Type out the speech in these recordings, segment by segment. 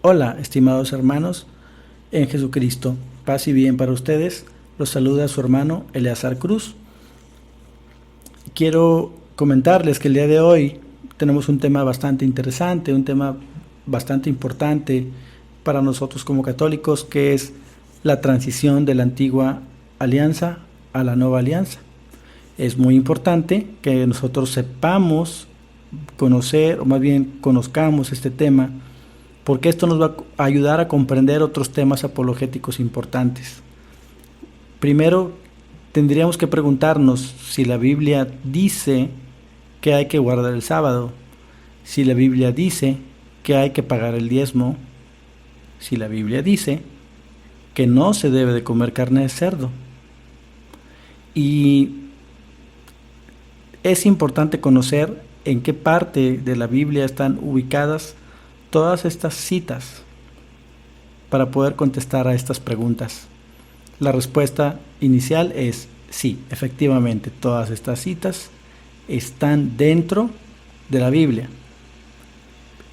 Hola, estimados hermanos en Jesucristo, paz y bien para ustedes. Los saluda su hermano Eleazar Cruz. Quiero comentarles que el día de hoy tenemos un tema bastante interesante, un tema bastante importante para nosotros como católicos, que es la transición de la antigua alianza a la nueva alianza. Es muy importante que nosotros sepamos conocer, o más bien conozcamos este tema, porque esto nos va a ayudar a comprender otros temas apologéticos importantes. Primero, tendríamos que preguntarnos si la Biblia dice que hay que guardar el sábado, si la Biblia dice que hay que pagar el diezmo, si la Biblia dice que no se debe de comer carne de cerdo. Y es importante conocer en qué parte de la Biblia están ubicadas todas estas citas para poder contestar a estas preguntas. La respuesta inicial es sí, efectivamente, todas estas citas están dentro de la Biblia,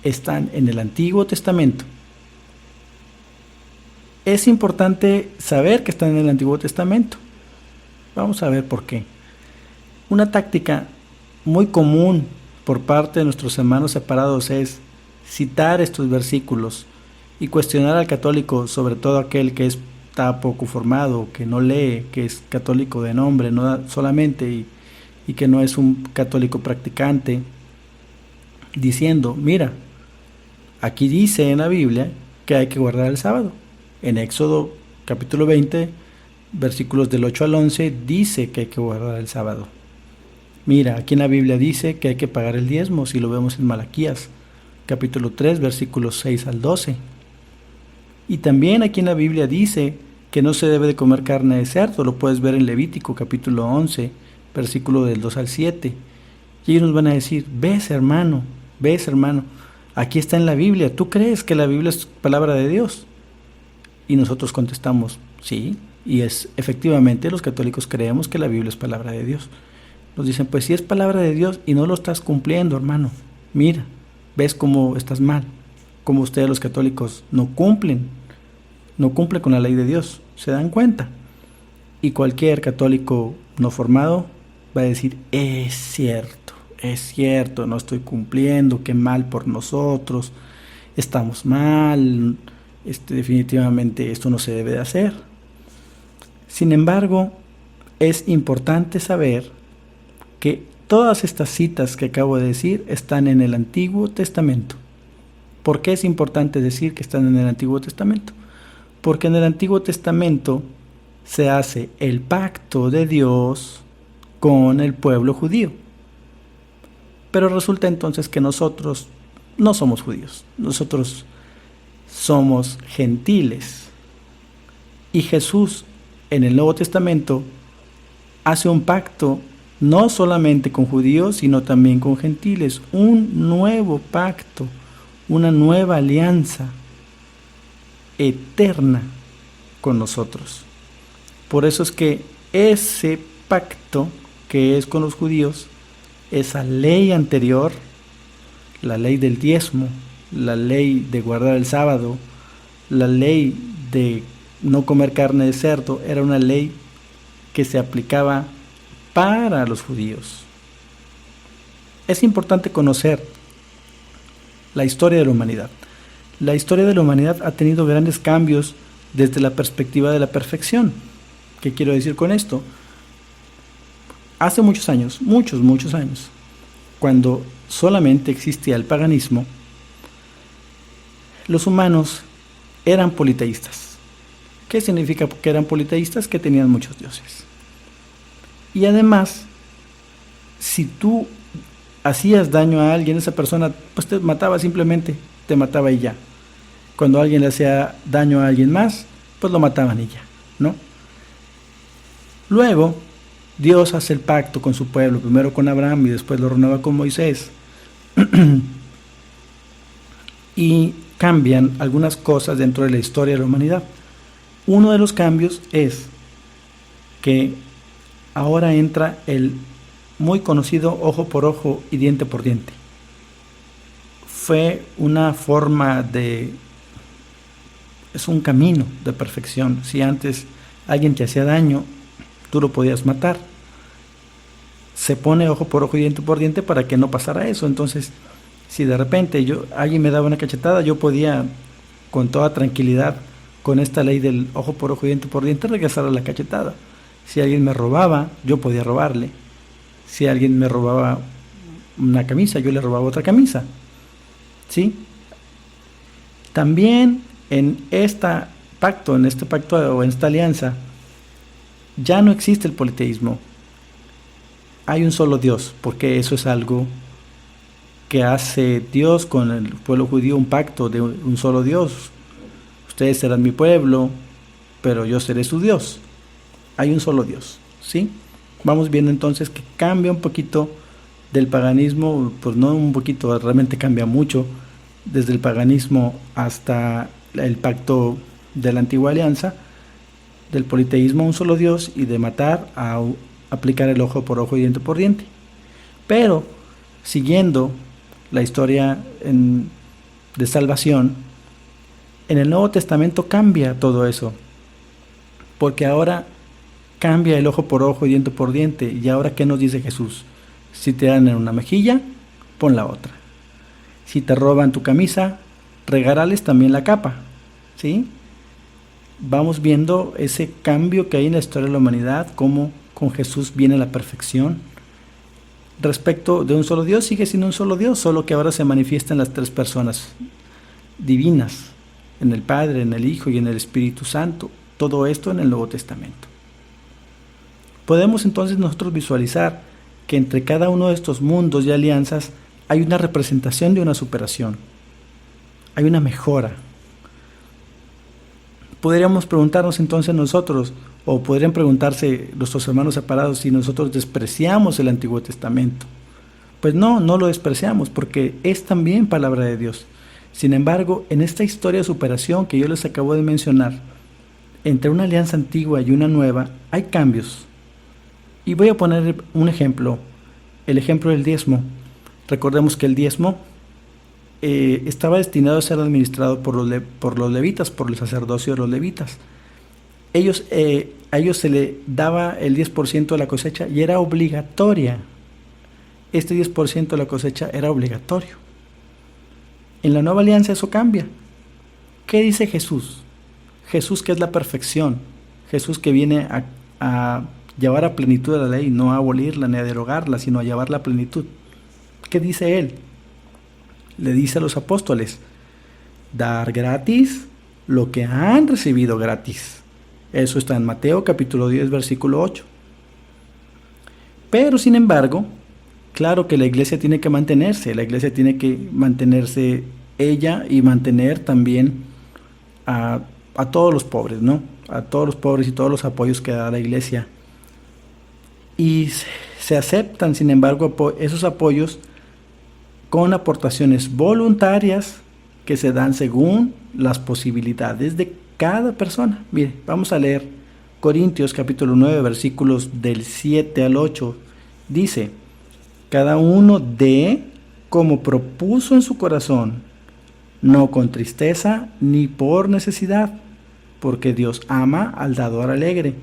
están en el Antiguo Testamento. Es importante saber que están en el Antiguo Testamento. Vamos a ver por qué. Una táctica muy común por parte de nuestros hermanos separados es citar estos versículos y cuestionar al católico, sobre todo aquel que está poco formado, que no lee, que es católico de nombre, no solamente, y que no es un católico practicante, diciendo, mira, aquí dice en la Biblia que hay que guardar el sábado. En Éxodo capítulo 20, versículos del 8 al 11, dice que hay que guardar el sábado. Mira, aquí en la Biblia dice que hay que pagar el diezmo, si lo vemos en Malaquías capítulo 3, versículos 6 al 12. Y también aquí en la Biblia dice que no se debe de comer carne de cerdo, lo puedes ver en Levítico capítulo 11, versículo del 2 al 7. Y ellos nos van a decir, ves hermano, aquí está en la Biblia, ¿tú crees que la Biblia es palabra de Dios? Y nosotros contestamos, sí, y es efectivamente los católicos creemos que la Biblia es palabra de Dios. Nos dicen, pues si es palabra de Dios y no lo estás cumpliendo, hermano, mira, ves cómo estás mal, cómo ustedes los católicos no cumplen con la ley de Dios, se dan cuenta. Y cualquier católico no formado va a decir, es cierto, no estoy cumpliendo, qué mal por nosotros, estamos mal, definitivamente esto no se debe de hacer. Sin embargo, es importante saber que todas estas citas que acabo de decir están en el Antiguo Testamento. ¿Por qué es importante decir que están en el Antiguo Testamento? Porque en el Antiguo Testamento se hace el pacto de Dios con el pueblo judío. Pero resulta entonces que nosotros no somos judíos, nosotros somos gentiles. Y Jesús en el Nuevo Testamento hace un pacto no solamente con judíos, sino también con gentiles, un nuevo pacto, una nueva alianza eterna con nosotros. Por eso es que ese pacto que es con los judíos, esa ley anterior, la ley del diezmo, la ley de guardar el sábado, la ley de no comer carne de cerdo, era una ley que se aplicaba para los judíos. Es importante conocer la historia de la humanidad. La historia de la humanidad ha tenido grandes cambios desde la perspectiva de la perfección. ¿Qué quiero decir con esto? Hace muchos años, muchos años, cuando solamente existía el paganismo, los humanos eran politeístas. ¿Qué significa que eran politeístas? Que tenían muchos dioses. Y además, si tú hacías daño a alguien, esa persona pues te mataba, simplemente te mataba y ya. Cuando alguien le hacía daño a alguien más, pues lo mataban y ya, ¿no? Luego, Dios hace el pacto con su pueblo, primero con Abraham y después lo renueva con Moisés. Y cambian algunas cosas dentro de la historia de la humanidad. Uno de los cambios es que ahora entra el muy conocido ojo por ojo y diente por diente. Fue una forma de es un camino de perfección. Si antes alguien te hacía daño, tú lo podías matar. Se pone ojo por ojo y diente por diente para que no pasara eso. Entonces, si de repente alguien me daba una cachetada, yo podía con toda tranquilidad, con esta ley del ojo por ojo y diente por diente, regresar a la cachetada. Si alguien me robaba, yo podía robarle. Si alguien me robaba una camisa, yo le robaba otra camisa. ¿Sí? También en este pacto o en esta alianza, ya no existe el politeísmo. Hay un solo Dios, porque eso es algo que hace Dios con el pueblo judío, un pacto de un solo Dios. Ustedes serán mi pueblo, pero yo seré su Dios. Hay un solo Dios, ¿sí? Vamos viendo entonces que cambia un poquito del paganismo, pues no un poquito, realmente cambia mucho, desde el paganismo hasta el pacto de la antigua alianza, del politeísmo a un solo Dios y de matar a aplicar el ojo por ojo y diente por diente. Pero, siguiendo la historia de salvación, en el Nuevo Testamento cambia todo eso, porque ahora cambia el ojo por ojo y diente por diente. Y ahora, ¿qué nos dice Jesús? Si te dan en una mejilla, pon la otra. Si te roban tu camisa, regálales también la capa, ¿sí? Vamos viendo ese cambio que hay en la historia de la humanidad, cómo con Jesús viene la perfección. Respecto de un solo Dios, sigue siendo un solo Dios, solo que ahora se manifiestan las tres personas divinas, en el Padre, en el Hijo y en el Espíritu Santo. Todo esto en el Nuevo Testamento. Podemos entonces nosotros visualizar que entre cada uno de estos mundos y alianzas hay una representación de una superación, hay una mejora. Podríamos preguntarnos entonces nosotros, o podrían preguntarse nuestros hermanos separados, si nosotros despreciamos el Antiguo Testamento. Pues no lo despreciamos, porque es también palabra de Dios. Sin embargo, en esta historia de superación que yo les acabo de mencionar, entre una alianza antigua y una nueva, hay cambios. Y voy a poner un ejemplo, el ejemplo del diezmo. Recordemos que el diezmo estaba destinado a ser administrado por los levitas, por el sacerdocio de los levitas. A ellos se le daba el 10% de la cosecha y era obligatoria. Este 10% de la cosecha era obligatorio. En la nueva alianza eso cambia. ¿Qué dice Jesús? Jesús, que es la perfección. Jesús, que viene a llevar a plenitud la ley, no a abolirla ni a derogarla, sino a llevarla a plenitud. ¿Qué dice él? Le dice a los apóstoles: dar gratis lo que han recibido gratis. Eso está en Mateo capítulo 10, versículo 8. Pero sin embargo, claro que la iglesia tiene que mantenerse, ella y mantener también a todos los pobres, ¿no? A todos los pobres y todos los apoyos que da la iglesia. Y se aceptan, sin embargo, esos apoyos con aportaciones voluntarias que se dan según las posibilidades de cada persona. Mire, vamos a leer Corintios capítulo 9, versículos del 7 al 8. Dice: cada uno dé como propuso en su corazón, no con tristeza ni por necesidad, porque Dios ama al dador alegre,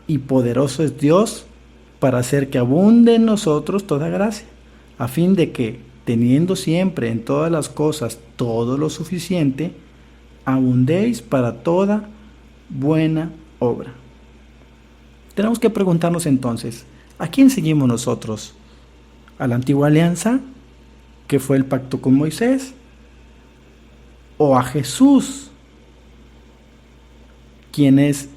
y poderoso es Dios para hacer que abunde en nosotros toda gracia, a fin de que, teniendo siempre en todas las cosas todo lo suficiente, abundéis para toda buena obra. Tenemos que preguntarnos entonces, ¿a quién seguimos nosotros? ¿A la antigua alianza, que fue el pacto con Moisés? ¿O a Jesús, quien es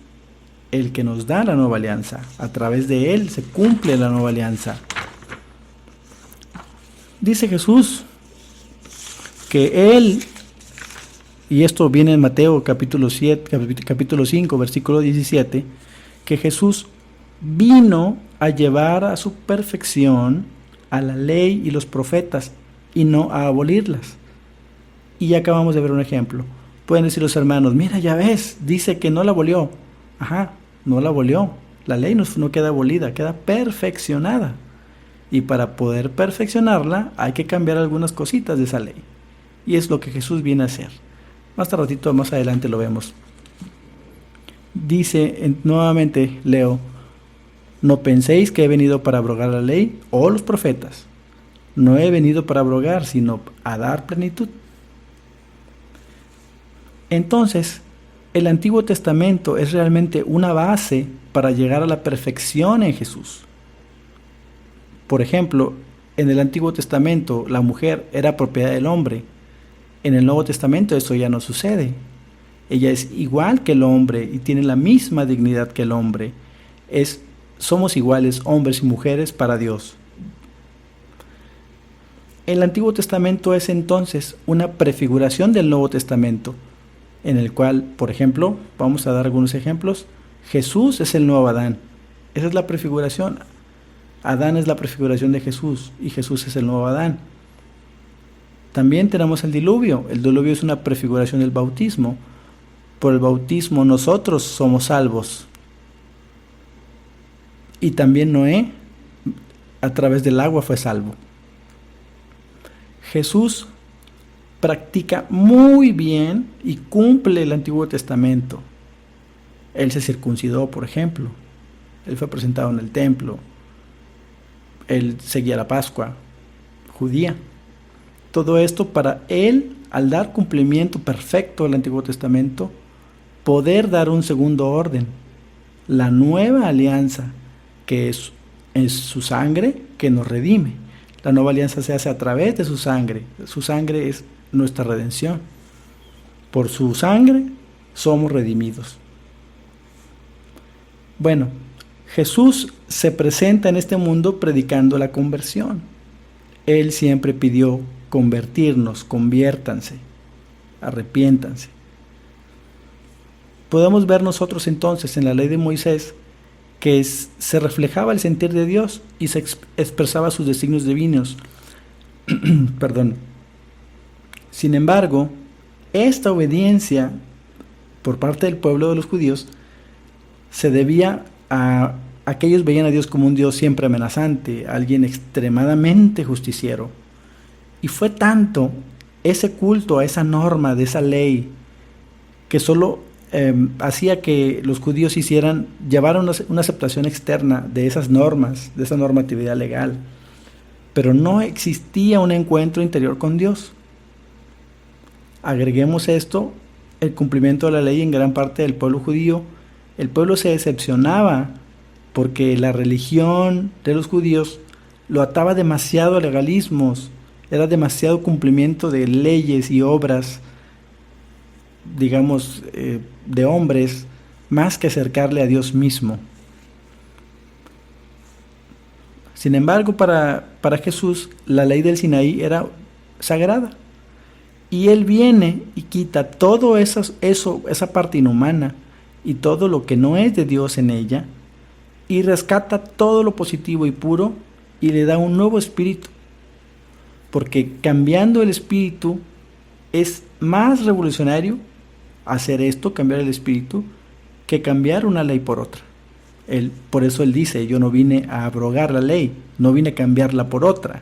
el que nos da la nueva alianza? A través de él se cumple la nueva alianza. Dice Jesús que él, y esto viene en Mateo capítulo 5, versículo 17, que Jesús vino a llevar a su perfección a la ley y los profetas y no a abolirlas. Y ya acabamos de ver un ejemplo. Pueden decir los hermanos: mira, ya ves, dice que no la abolió. Ajá, no la abolió. La ley no queda abolida, queda perfeccionada. Y para poder perfeccionarla hay que cambiar algunas cositas de esa ley. Y es lo que Jesús viene a hacer. Más tardito, más adelante lo vemos. Dice, nuevamente leo, no penséis que he venido para abrogar la ley o los profetas. No he venido para abrogar, sino a dar plenitud. Entonces, el Antiguo Testamento es realmente una base para llegar a la perfección en Jesús. Por ejemplo, en el Antiguo Testamento la mujer era propiedad del hombre. En el Nuevo Testamento eso ya no sucede. Ella es igual que el hombre y tiene la misma dignidad que el hombre. Somos iguales, hombres y mujeres, para Dios. El Antiguo Testamento es entonces una prefiguración del Nuevo Testamento, en el cual, por ejemplo, vamos a dar algunos ejemplos. Jesús es el nuevo Adán. Esa es la prefiguración. Adán es la prefiguración de Jesús y Jesús es el nuevo Adán. También tenemos el diluvio. El diluvio es una prefiguración del bautismo. Por el bautismo nosotros somos salvos. Y también Noé, a través del agua, fue salvo. Jesús practica muy bien y cumple el Antiguo Testamento. Él se circuncidó, por ejemplo. Él fue presentado en el templo. Él seguía la Pascua judía. Todo esto para él, al dar cumplimiento perfecto al Antiguo Testamento, poder dar un segundo orden, la nueva alianza, que es su sangre que nos redime. La nueva alianza se hace a través de su sangre. Su sangre es nuestra redención. Por su sangre somos redimidos. Bueno, Jesús se presenta en este mundo predicando la conversión. Él siempre pidió convertirnos, conviértanse, arrepiéntanse. Podemos ver nosotros entonces en la ley de Moisés que se reflejaba el sentir de Dios y se expresaba sus designios divinos. Perdón. Sin embargo, esta obediencia por parte del pueblo de los judíos se debía a que ellos veían a Dios como un Dios siempre amenazante, alguien extremadamente justiciero. Y fue tanto ese culto a esa norma de esa ley que solo hacía que los judíos llevaran una aceptación externa de esas normas, de esa normatividad legal. Pero no existía un encuentro interior con Dios. Agreguemos esto, el cumplimiento de la ley en gran parte del pueblo judío. El pueblo se decepcionaba porque la religión de los judíos lo ataba demasiado a legalismos, era demasiado cumplimiento de leyes y obras, digamos, de hombres, más que acercarle a Dios mismo. Sin embargo, para Jesús, la ley del Sinaí era sagrada. Y Él viene y quita todo esa parte inhumana y todo lo que no es de Dios en ella, y rescata todo lo positivo y puro y le da un nuevo espíritu. Porque cambiando el espíritu es más revolucionario hacer esto, cambiar el espíritu, que cambiar una ley por otra. Por eso Él dice, yo no vine a abrogar la ley, no vine a cambiarla por otra.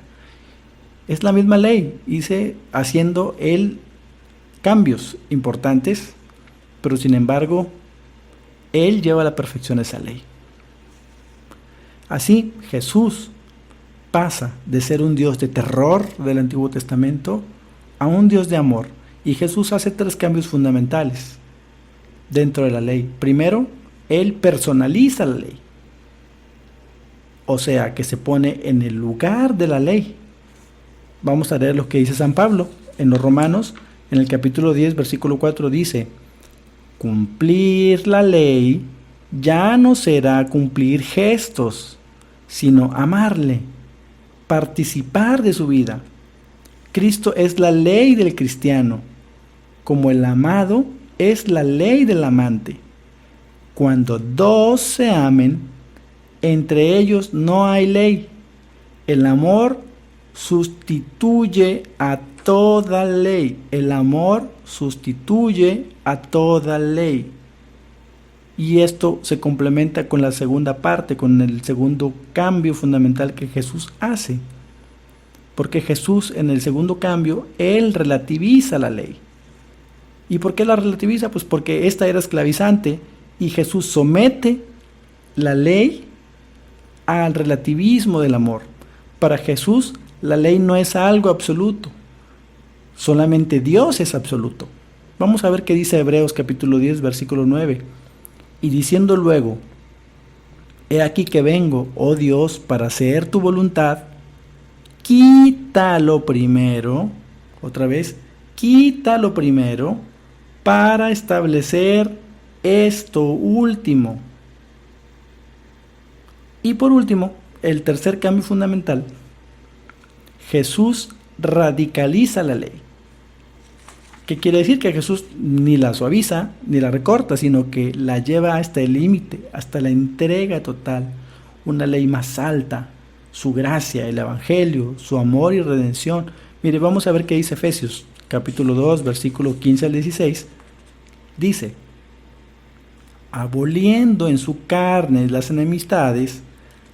Es la misma ley, haciendo Él cambios importantes, pero sin embargo, Él lleva a la perfección esa ley. Así, Jesús pasa de ser un Dios de terror del Antiguo Testamento a un Dios de amor. Y Jesús hace 3 cambios fundamentales dentro de la ley. Primero, Él personaliza la ley. O sea, que se pone en el lugar de la ley. Vamos a leer lo que dice San Pablo en los Romanos, en el capítulo 10, versículo 4, dice: cumplir la ley ya no será cumplir gestos, sino amarle, participar de su vida. Cristo es la ley del cristiano, como el amado es la ley del amante. Cuando 2 se amen, entre ellos no hay ley. El amor sustituye a toda ley. El amor sustituye a toda ley. Y esto se complementa con la segunda parte, con el segundo cambio fundamental que Jesús hace. Porque Jesús, en el segundo cambio, Él relativiza la ley. ¿Y por qué la relativiza? Pues porque esta era esclavizante y Jesús somete la ley al relativismo del amor. Para Jesús, la ley no es algo absoluto, solamente Dios es absoluto. Vamos a ver qué dice Hebreos capítulo 10, versículo 9. Y diciendo luego, he aquí que vengo, oh Dios, para hacer tu voluntad, quita lo primero, otra vez, quita lo primero, para establecer esto último. Y por último, el tercer cambio fundamental, Jesús radicaliza la ley. ¿Qué quiere decir? Que Jesús ni la suaviza, ni la recorta, sino que la lleva hasta el límite, hasta la entrega total. Una ley más alta, su gracia, el evangelio, su amor y redención. Mire, vamos a ver qué dice Efesios, capítulo 2, versículo 15 al 16. Dice, aboliendo en su carne las enemistades,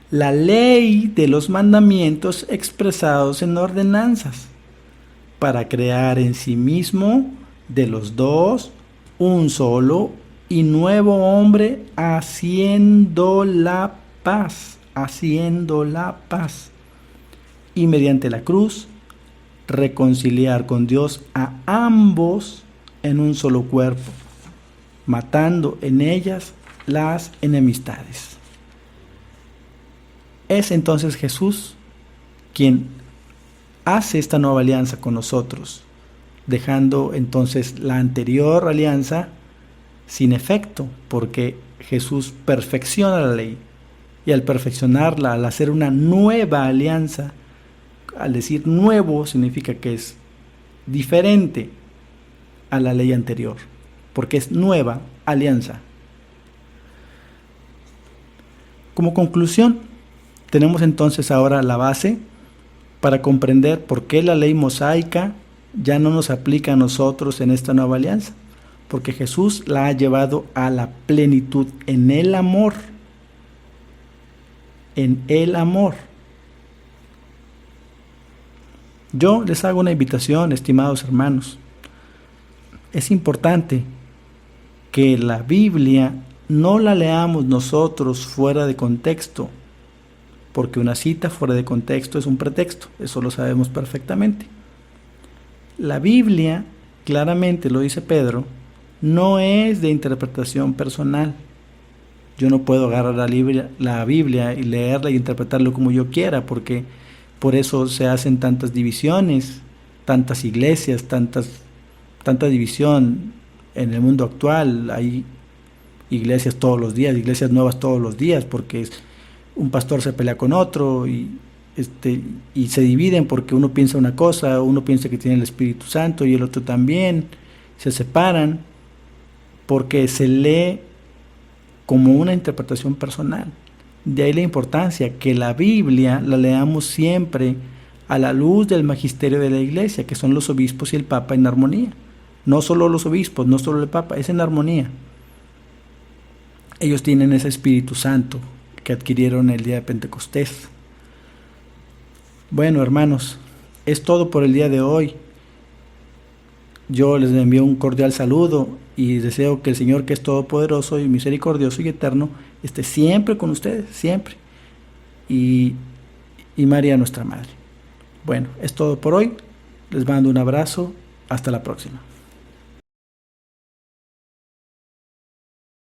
la ley de los mandamientos expresados en ordenanzas, para crear en sí mismo de los dos un solo y nuevo hombre, haciendo la paz, y mediante la cruz reconciliar con Dios a ambos en un solo cuerpo, matando en ellas las enemistades. Es entonces Jesús quien hace esta nueva alianza con nosotros, dejando entonces la anterior alianza sin efecto, porque Jesús perfecciona la ley, y al perfeccionarla, al hacer una nueva alianza, al decir nuevo significa que es diferente a la ley anterior, porque es nueva alianza. Como conclusión, tenemos entonces ahora la base para comprender por qué la ley mosaica ya no nos aplica a nosotros en esta nueva alianza, porque Jesús la ha llevado a la plenitud en el amor. En el amor. Yo les hago una invitación, estimados hermanos. Es importante que la Biblia no la leamos nosotros fuera de contexto, porque una cita fuera de contexto es un pretexto, eso lo sabemos perfectamente. La Biblia, claramente lo dice Pedro, no es de interpretación personal. Yo no puedo agarrar la Biblia y leerla y interpretarlo como yo quiera, porque por eso se hacen tantas divisiones, tantas iglesias, tanta división en el mundo actual. Hay iglesias todos los días, iglesias nuevas todos los días, porque un pastor se pelea con otro y se dividen porque uno piensa una cosa, uno piensa que tiene el Espíritu Santo y el otro también. Se separan porque se lee como una interpretación personal. De ahí la importancia que la Biblia la leamos siempre a la luz del magisterio de la iglesia, que son los obispos y el Papa en armonía. No solo los obispos, no solo el Papa, es en armonía. Ellos tienen ese Espíritu Santo que adquirieron el día de Pentecostés. Bueno, hermanos, es todo por el día de hoy. Yo les envío un cordial saludo y deseo que el Señor, que es todopoderoso y misericordioso y eterno, esté siempre con ustedes, siempre. Y María, nuestra Madre. Bueno, es todo por hoy. Les mando un abrazo. Hasta la próxima.